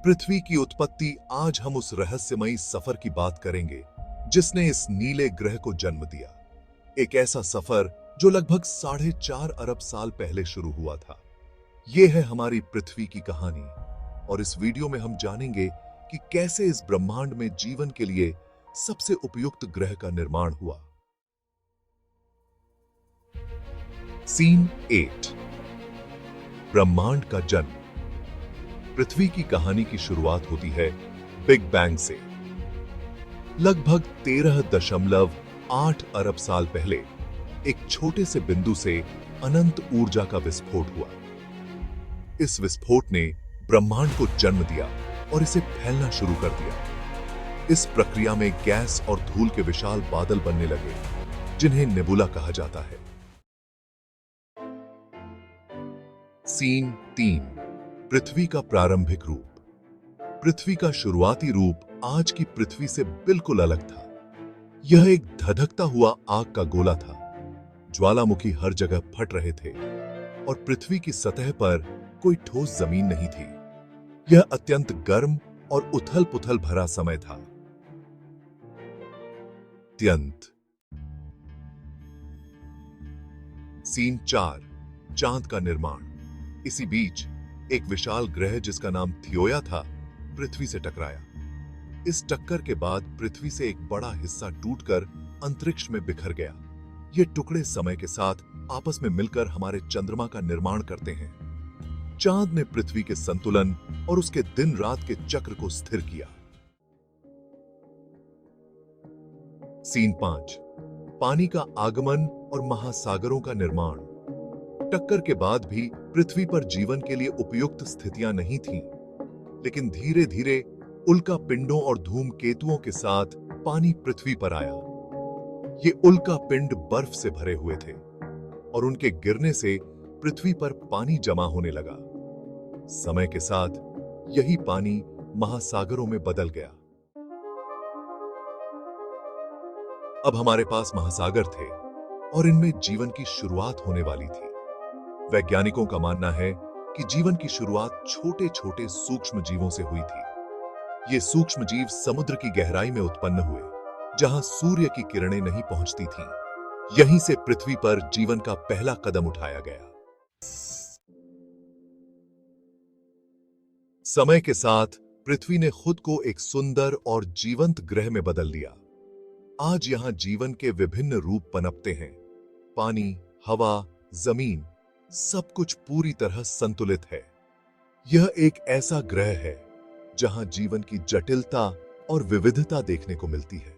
पृथ्वी की उत्पत्ति। आज हम उस रहस्यमयी सफर की बात करेंगे जिसने इस नीले ग्रह को जन्म दिया। एक ऐसा सफर जो लगभग 4.5 अरब साल पहले शुरू हुआ था। यह है हमारी पृथ्वी की कहानी और इस वीडियो में हम जानेंगे कि कैसे इस ब्रह्मांड में जीवन के लिए सबसे उपयुक्त ग्रह का निर्माण हुआ। सीन 8, ब्रह्मांड का जन्म। पृथ्वी की कहानी की शुरुआत होती है बिग बैंग से। लगभग 13.8 अरब साल पहले एक छोटे से बिंदु से अनंत ऊर्जा का विस्फोट हुआ। इस विस्फोट ने ब्रह्मांड को जन्म दिया और इसे फैलना शुरू कर दिया। इस प्रक्रिया में गैस और धूल के विशाल बादल बनने लगे जिन्हें नेबुला कहा जाता है। सीन 3, पृथ्वी का प्रारंभिक रूप। पृथ्वी का शुरुआती रूप आज की पृथ्वी से बिल्कुल अलग था। यह एक धधकता हुआ आग का गोला था। ज्वालामुखी हर जगह फट रहे थे और पृथ्वी की सतह पर कोई ठोस जमीन नहीं थी। यह अत्यंत गर्म और उथल-पुथल भरा समय था। सीन 4, चांद का निर्माण। इसी बीच एक विशाल ग्रह जिसका नाम थियोया था पृथ्वी से टकराया। इस टक्कर के बाद पृथ्वी से एक बड़ा हिस्सा टूटकर अंतरिक्ष में बिखर गया। ये टुकड़े समय के साथ आपस में मिलकर हमारे चंद्रमा का निर्माण करते हैं। चांद ने पृथ्वी के संतुलन और उसके दिन रात के चक्र को स्थिर किया। सीन 5, पानी का आगमन और महासागरों का निर्माण। टक्कर के बाद भी पृथ्वी पर जीवन के लिए उपयुक्त स्थितियां नहीं थीं, लेकिन धीरे धीरे उल्का पिंडों और धूमकेतुओं के साथ पानी पृथ्वी पर आया। ये उल्का पिंड बर्फ से भरे हुए थे और उनके गिरने से पृथ्वी पर पानी जमा होने लगा। समय के साथ यही पानी महासागरों में बदल गया। अब हमारे पास महासागर थे और इनमें जीवन की शुरुआत होने वाली थी। वैज्ञानिकों का मानना है कि जीवन की शुरुआत छोटे छोटे सूक्ष्म जीवों से हुई थी। ये सूक्ष्म जीव समुद्र की गहराई में उत्पन्न हुए, जहां सूर्य की किरणें नहीं पहुंचती थीं। यहीं से पृथ्वी पर जीवन का पहला कदम उठाया गया। समय के साथ पृथ्वी ने खुद को एक सुंदर और जीवंत ग्रह में बदल दिया। आज यहां जीवन के विभिन्न रूप पनपते हैं। पानी, हवा, जमीन, सब कुछ पूरी तरह संतुलित है। यह एक ऐसा ग्रह है जहां जीवन की जटिलता और विविधता देखने को मिलती है।